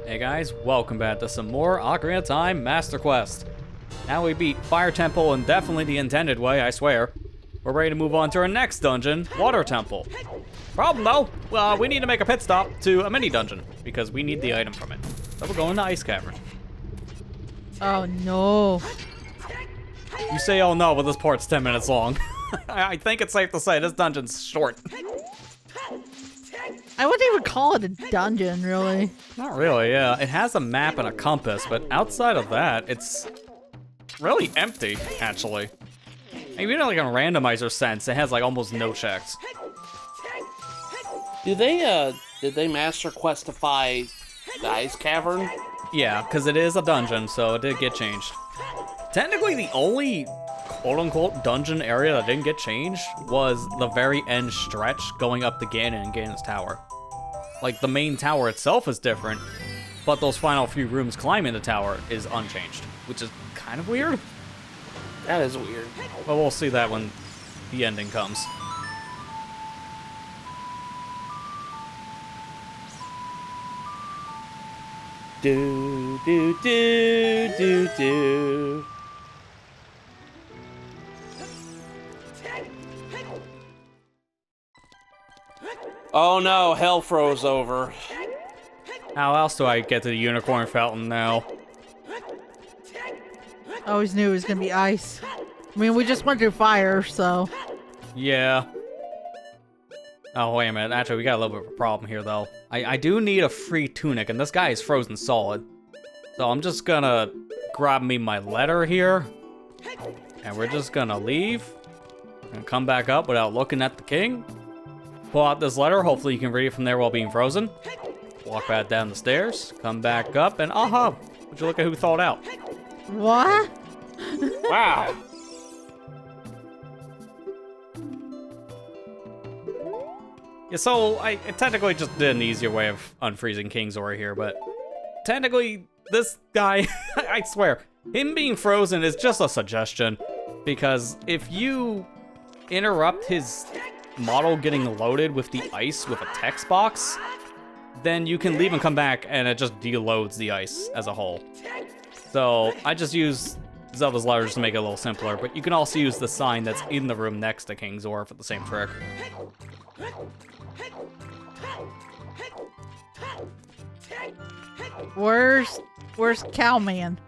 Hey guys, welcome back to some more Ocarina of Time Master Quest. Now we beat Fire Temple in definitely the intended way, I swear. We're ready to move on to our next dungeon, Water Temple. Problem though, well, we need to make a pit stop to a mini dungeon because we need the item from it. So we're going to Ice Cavern. Oh no. You say oh no, but this part's 10 minutes long. I think it's safe to say this dungeon's short. I wouldn't even call it a dungeon, really. Not really, yeah. It has a map and a compass, but outside of that, it's really empty, actually. Even in like a randomizer sense, it has like almost no checks. Did they master questify the Ice Cavern? Yeah, because it is a dungeon, so it did get changed. Technically, the only quote-unquote dungeon area that didn't get changed was the very end stretch going up to Ganon and Ganon's tower. Like, the main tower itself is different, but those final few rooms climbing the tower is unchanged, which is kind of weird. That is weird. But we'll see that when the ending comes. Do, do, do, do, do. Oh no, hell froze over. How else do I get to the Unicorn Fountain now? I always knew it was gonna be ice. I mean, we just went through fire, so. Yeah. Oh, wait a minute. Actually, we got a little bit of a problem here, though. I do need a free tunic, and this guy is frozen solid. So I'm just gonna grab me my letter here. And we're just gonna leave. And come back up without looking at the king. Pull out this letter. Hopefully you can read it from there while being frozen. Walk back down the stairs. Come back up, and aha! Would you look at who thawed out? What? Wow. Yeah, so I technically just did an easier way of unfreezing King Zora here, but technically this guy, I swear, him being frozen is just a suggestion, because if you interrupt his model getting loaded with the ice with a text box, then you can leave and come back and it just deloads the ice as a whole. So I just use Zelda's letters to make it a little simpler, but you can also use the sign that's in the room next to King Zora for the same trick. Where's Cowman?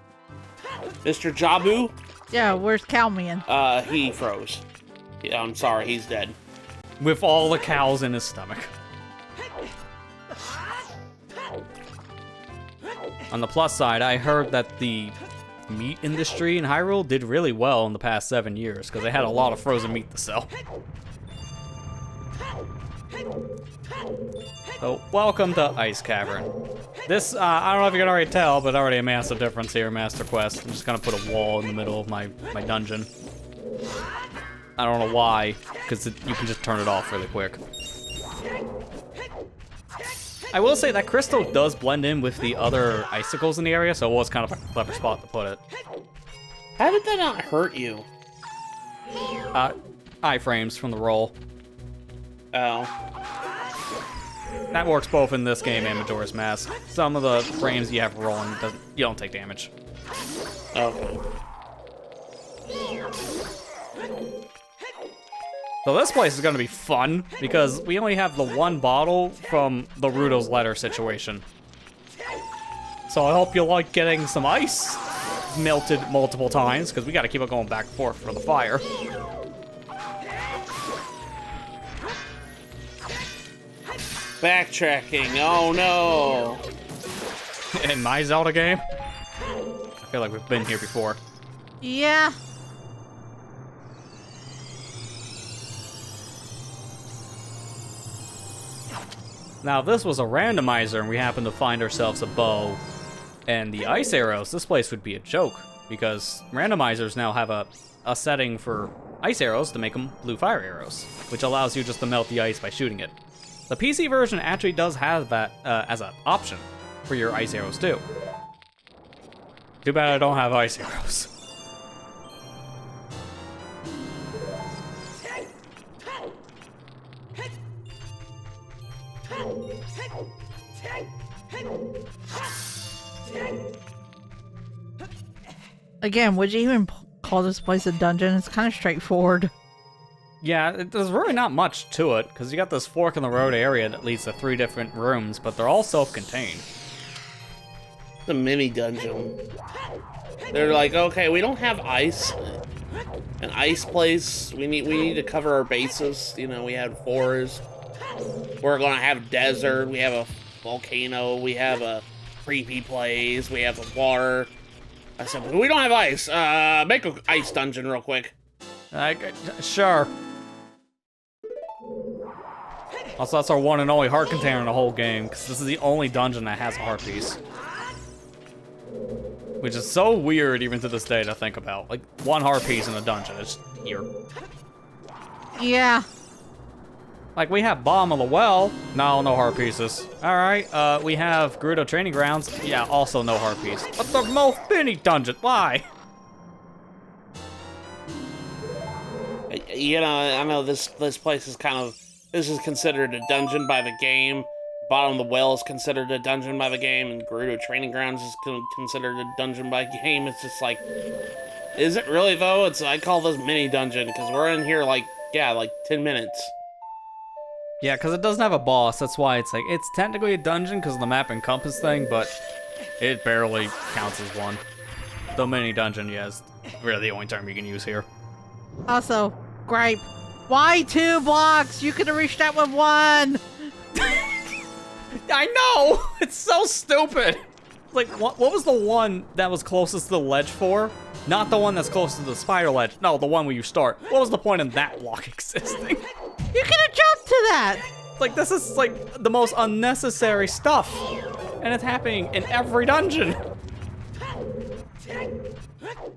Mr. Jabu? Yeah, where's Cowman? He froze. Yeah, I'm sorry, he's dead. With all the cows in his stomach. On the plus side, I heard that the meat industry in Hyrule did really well in the past 7 years, because they had a lot of frozen meat to sell. So, welcome to Ice Cavern. This, I don't know if you can already tell, but already a massive difference here in Master Quest. I'm just gonna put a wall in the middle of my dungeon. I don't know why, because you can just turn it off really quick. I will say that crystal does blend in with the other icicles in the area, so it was kind of a clever spot to put it. How did that not hurt you? Iframes from the roll. Oh. That works both in this game and Majora's Mask. Some of the frames you have rolling, you don't take damage. Okay. So this place is gonna be fun, because we only have the one bottle from the Ruto's letter situation. So I hope you like getting some ice melted multiple times, because we gotta keep it going back and forth for the fire. Backtracking, oh no! In my Zelda game? I feel like we've been here before. Yeah. Now, if this was a randomizer and we happened to find ourselves a bow and the ice arrows, this place would be a joke, because randomizers now have a setting for ice arrows to make them blue fire arrows, which allows you just to melt the ice by shooting it. The PC version actually does have that as an option for your ice arrows too. Too bad I don't have ice arrows. Again, would you even call this place a dungeon? It's kind of straightforward. Yeah, there's really not much to it, because you got this fork in the road area that leads to 3 different rooms, but they're all self-contained. The mini dungeon. They're like, okay, we don't have ice. An ice place. We need to cover our bases. You know, we had forest. We're gonna have desert. We have a volcano. We have a creepy place. We have a water. I said, we don't have ice. Make an ice dungeon real quick. Sure. Also, that's our one and only heart container in the whole game, because this is the only dungeon that has a heart piece. Which is so weird even to this day to think about. Like, 1 heart piece in a dungeon is here. Yeah. Like, we have Bomb of the Well. No heart pieces. Alright, we have Gerudo Training Grounds. Yeah, also no heart piece. But the most mini dungeon, why? You know, I know this place is kind of... This is considered a dungeon by the game. Bottom of the Well is considered a dungeon by the game, and Gerudo Training Grounds is considered a dungeon by game. It's just like, is it really though? I call this mini dungeon because we're in here like 10 minutes. Yeah, because it doesn't have a boss. That's why it's like, it's technically a dungeon because of the map and compass thing, but it barely counts as one. The mini dungeon, yeah, is really the only term you can use here. Also, gripe. Why 2 blocks? You could have reached out with 1. I know! It's so stupid! Like, what was the one that was closest to the ledge for? Not the one that's closest to the spider ledge. No, the one where you start. What was the point in that block existing? You could have jumped to that! Like, this is, like, the most unnecessary stuff. And it's happening in every dungeon.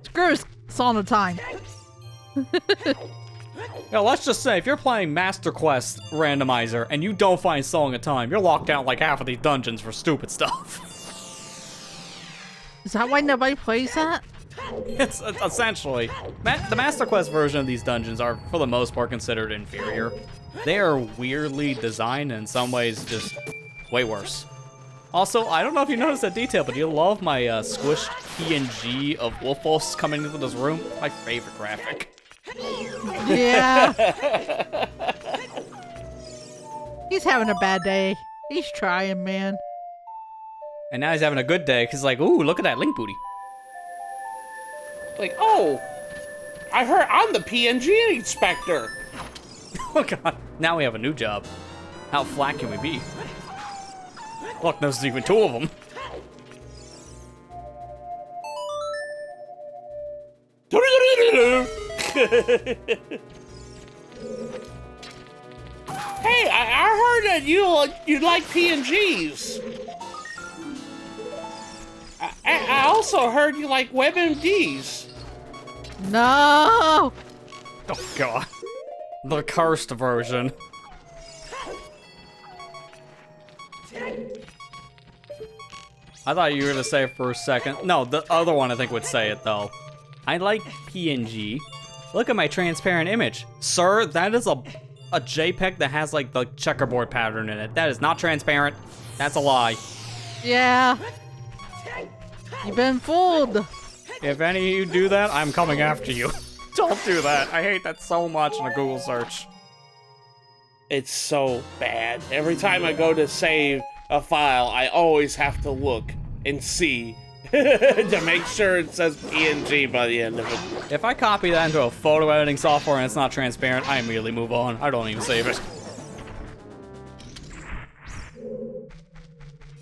Screw Song of Time. Now, let's just say, if you're playing Master Quest Randomizer and you don't find Song of Time, you're locked out like half of these dungeons for stupid stuff. Is that why nobody plays that? It's essentially, the Master Quest version of these dungeons are, for the most part, considered inferior. They are weirdly designed and in some ways just way worse. Also, I don't know if you noticed that detail, but you love my squished PNG of Wolfos coming into this room? My favorite graphic. Yeah. He's having a bad day. He's trying, man. And now he's having a good day, because like, ooh, look at that Link booty. Like, oh, I heard I'm the PNG inspector. Oh god, now we have a new job. How flat can we be? Look, there's even 2 of them. Hey, I heard that you like PNGs. I also heard you like WebMDs. No! Oh god. The cursed version. I thought you were gonna say it for a second. No, the other one I think would say it though. I like PNG. Look at my transparent image. Sir, that is a JPEG that has like the checkerboard pattern in it. That is not transparent. That's a lie. Yeah. You've been fooled. If any of you do that, I'm coming after you. Don't do that. I hate that so much in a Google search. It's so bad. Every time I go to save a file, I always have to look and see to make sure it says PNG by the end of it. If I copy that into a photo editing software and it's not transparent, I immediately move on. I don't even save it.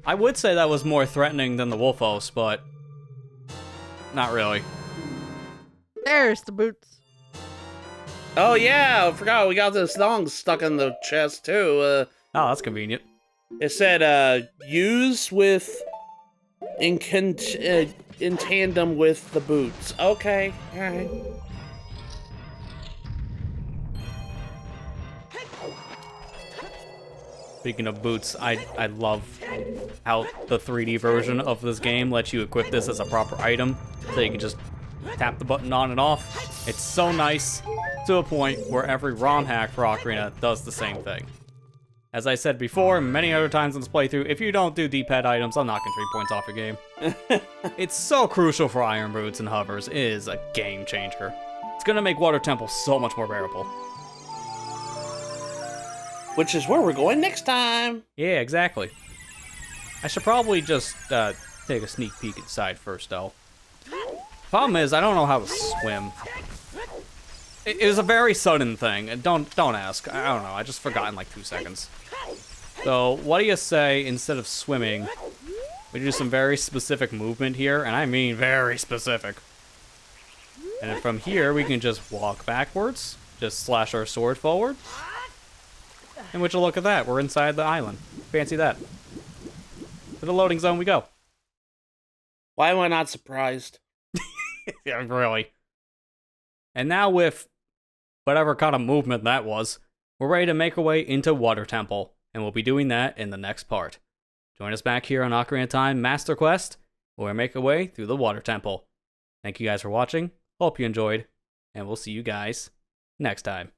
I would say that was more threatening than the Wolfos, but not really. There's the boots. Oh yeah, I forgot we got this thong stuck in the chest too. Oh, that's convenient. It said use with in tandem with the boots. Okay, all right. Speaking of boots, I love how the 3D version of this game lets you equip this as a proper item, so you can just tap the button on and off. It's so nice, to a point where every ROM hack for Ocarina does the same thing. As I said before, many other times in this playthrough, if you don't do D-pad items, I'm knocking 3 points off your game. It's so crucial for Iron Boots and Hovers. It is a game changer. It's gonna make Water Temple so much more bearable. Which is where we're going next time. Yeah, exactly. I should probably just take a sneak peek inside first, though. Problem is, I don't know how to swim. It was a very sudden thing. Don't ask. I don't know. I just forgot in like 2 seconds. So, what do you say instead of swimming, we do some very specific movement here, and I mean very specific. And then from here, we can just walk backwards, just slash our sword forward. And would you look at that? We're inside the island. Fancy that. To the loading zone we go. Why am I not surprised? Yeah, really. And now with whatever kind of movement that was, we're ready to make our way into Water Temple, and we'll be doing that in the next part. Join us back here on Ocarina of Time Master Quest, where we make our way through the Water Temple. Thank you guys for watching, hope you enjoyed, and we'll see you guys next time.